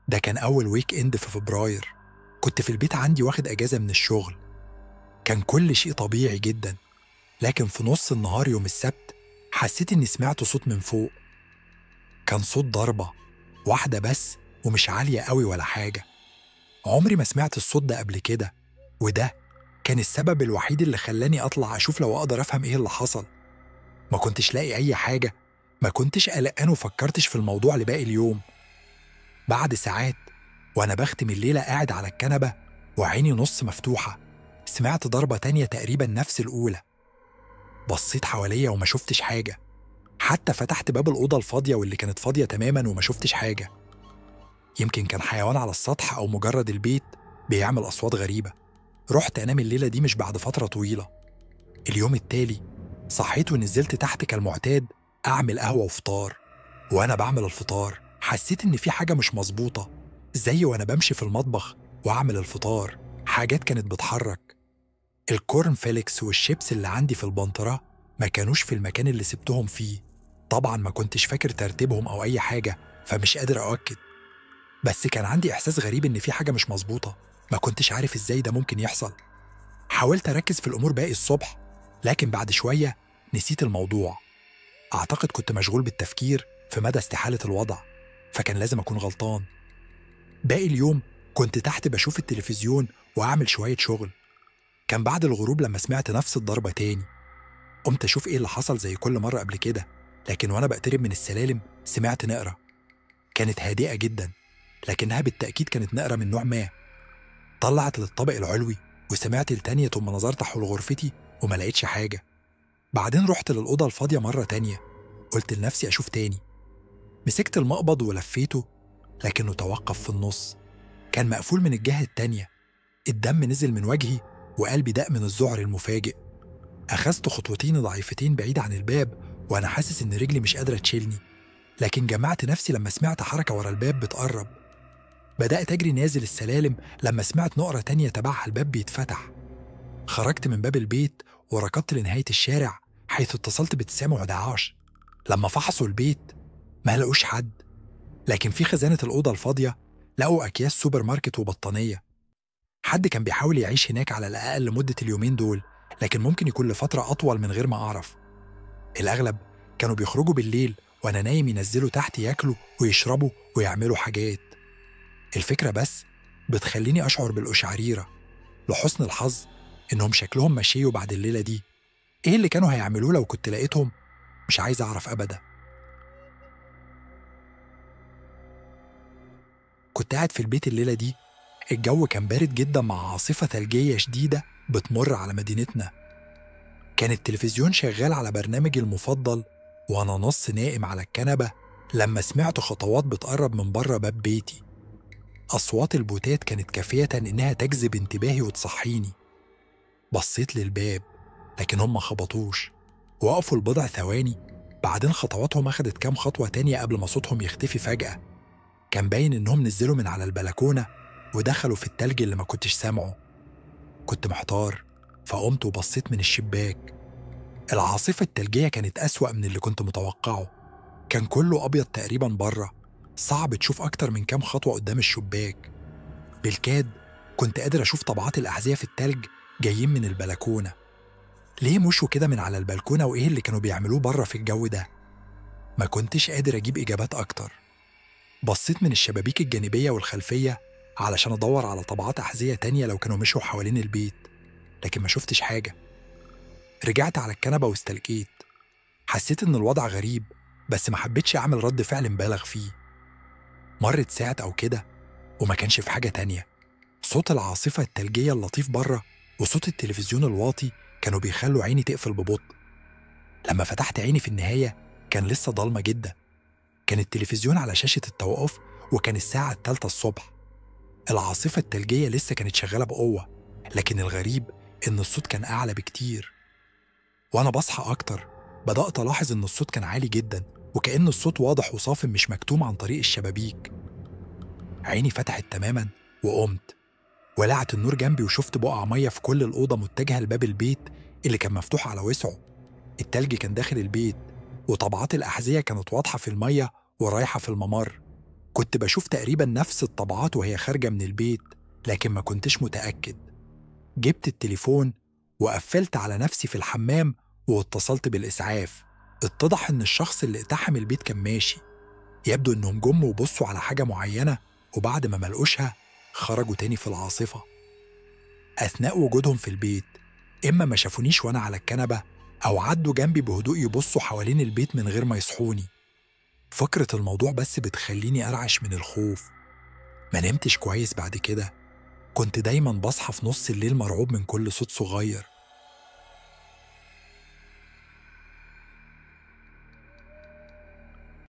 ده كان أول ويك إند في فبراير. كنت في البيت عندي واخد أجازة من الشغل. كان كل شيء طبيعي جدا، لكن في نص النهار يوم السبت حسيت إني سمعت صوت من فوق. كان صوت ضربة واحدة بس، ومش عالية قوي ولا حاجة. عمري ما سمعت الصوت ده قبل كده، وده كان السبب الوحيد اللي خلاني أطلع أشوف لو أقدر أفهم إيه اللي حصل. ما كنتش لاقي أي حاجة، ما كنتش قلقان وفكرتش في الموضوع لباقي اليوم. بعد ساعات وأنا بختم الليلة قاعد على الكنبة وعيني نص مفتوحة، سمعت ضربة تانية تقريبا نفس الأولى. بصيت حواليا وما شفتش حاجة، حتى فتحت باب الأوضة الفاضية واللي كانت فاضية تماما وما شفتش حاجة. يمكن كان حيوان على السطح أو مجرد البيت بيعمل أصوات غريبة. رحت أنام الليلة دي مش بعد فترة طويلة. اليوم التالي صحيت ونزلت تحت كالمعتاد أعمل قهوة وفطار. وأنا بعمل الفطار حسيت إن في حاجة مش مظبوطة، زي وأنا بمشي في المطبخ وأعمل الفطار حاجات كانت بتحرك. الكورن فيليكس والشيبس اللي عندي في البنطرة ما كانوش في المكان اللي سبتهم فيه. طبعا ما كنتش فاكر ترتيبهم أو أي حاجة، فمش قادر أؤكد، بس كان عندي إحساس غريب إن في حاجة مش مظبوطة. ما كنتش عارف إزاي ده ممكن يحصل. حاولت أركز في الأمور باقي الصبح، لكن بعد شوية نسيت الموضوع. أعتقد كنت مشغول بالتفكير في مدى استحالة الوضع، فكان لازم أكون غلطان. باقي اليوم كنت تحت بشوف التلفزيون وأعمل شوية شغل. كان بعد الغروب لما سمعت نفس الضربة تاني. قمت أشوف إيه اللي حصل زي كل مرة قبل كده، لكن وأنا بقترب من السلالم سمعت نقرة. كانت هادئة جدا، لكنها بالتأكيد كانت نقرة من نوع ما. طلعت للطابق العلوي وسمعت التانية، ثم نظرت حول غرفتي وما لقيتش حاجة. بعدين رحت للأوضة الفاضية مرة تانية، قلت لنفسي أشوف تاني. مسكت المقبض ولفيته، لكنه توقف في النص. كان مقفول من الجهة التانية. الدم نزل من وجهي وقلبي دق من الذعر المفاجئ. أخذت خطوتين ضعيفتين بعيد عن الباب وأنا حاسس إن رجلي مش قادرة تشيلني، لكن جمعت نفسي لما سمعت حركة ورا الباب بتقرب. بدأت أجري نازل السلالم لما سمعت نقرة تانية تبعها الباب بيتفتح. خرجت من باب البيت وركضت لنهاية الشارع، حيث اتصلت ب911. لما فحصوا البيت ما لقوش حد، لكن في خزانة الأوضة الفاضية لقوا أكياس سوبر ماركت وبطانية. حد كان بيحاول يعيش هناك على الأقل لمدة اليومين دول، لكن ممكن يكون لفترة أطول من غير ما أعرف. الأغلب كانوا بيخرجوا بالليل وأنا نايم، ينزلوا تحت ياكلوا ويشربوا ويعملوا حاجات. الفكرة بس بتخليني أشعر بالقشعريرة. لحسن الحظ إنهم شكلهم مشيوا بعد الليلة دي. إيه اللي كانوا هيعملوه لو كنت لقيتهم؟ مش عايز أعرف أبدا. كنت قاعد في البيت الليلة دي. الجو كان بارد جدا مع عاصفة ثلجية شديدة بتمر على مدينتنا. كان التلفزيون شغال على برنامجي المفضل، وأنا نص نائم على الكنبة لما سمعت خطوات بتقرب من بره باب بيتي. أصوات البوتات كانت كافية إنها تجذب انتباهي وتصحيني. بصيت للباب، لكن هم ما خبطوش. وقفوا لبضع ثواني، بعدين خطواتهم أخدت كام خطوة تانية قبل ما صوتهم يختفي فجأة. كان باين إنهم نزلوا من على البلكونة ودخلوا في التلج اللي ما كنتش سامعه. كنت محتار، فقمت وبصيت من الشباك. العاصفة التلجية كانت أسوأ من اللي كنت متوقعه. كان كله أبيض تقريبا بره، صعب تشوف أكتر من كام خطوة قدام الشباك. بالكاد كنت قادر أشوف طبعات الأحذية في التلج جايين من البلكونة. ليه مشوا كده من على البلكونة، وإيه اللي كانوا بيعملوه بره في الجو ده؟ ما كنتش قادر أجيب إجابات أكتر. بصيت من الشبابيك الجانبية والخلفية علشان أدور على طبعات أحذية تانية لو كانوا مشوا حوالين البيت، لكن ما شفتش حاجة. رجعت على الكنبة واستلقيت. حسيت إن الوضع غريب، بس ما حبيتش أعمل رد فعل مبالغ فيه. مرت ساعة أو كده وما كانش في حاجة تانية. صوت العاصفة التلجية اللطيف بره وصوت التلفزيون الواطي كانوا بيخلوا عيني تقفل ببطء. لما فتحت عيني في النهاية كان لسه ضلمة جدا. كان التلفزيون على شاشة التوقف، وكان الساعة 3 الصبح. العاصفة التلجية لسه كانت شغالة بقوة، لكن الغريب إن الصوت كان أعلى بكتير. وأنا بصحى أكتر بدأت ألاحظ إن الصوت كان عالي جدا، وكأن الصوت واضح وصافن مش مكتوم عن طريق الشبابيك. عيني فتحت تماما وقمت. ولعت النور جنبي وشفت بقع مية في كل الأوضة متجهة لباب البيت اللي كان مفتوح على وسعه. التلج كان داخل البيت، وطبعات الأحذية كانت واضحة في المية ورايحة في الممر. كنت بشوف تقريبا نفس الطبعات وهي خارجة من البيت، لكن ما كنتش متأكد. جبت التليفون وقفلت على نفسي في الحمام واتصلت بالإسعاف. اتضح إن الشخص اللي اقتحم البيت كان ماشي. يبدو إنهم جم وبصوا على حاجة معينة، وبعد ما ملقوشها خرجوا تاني في العاصفة. أثناء وجودهم في البيت إما ما شافونيش وأنا على الكنبة، أو عدوا جنبي بهدوء يبصوا حوالين البيت من غير ما يصحوني. فكرة الموضوع بس بتخليني أرعش من الخوف. ما نمتش كويس بعد كده، كنت دايما بصحى في نص الليل مرعوب من كل صوت صغير،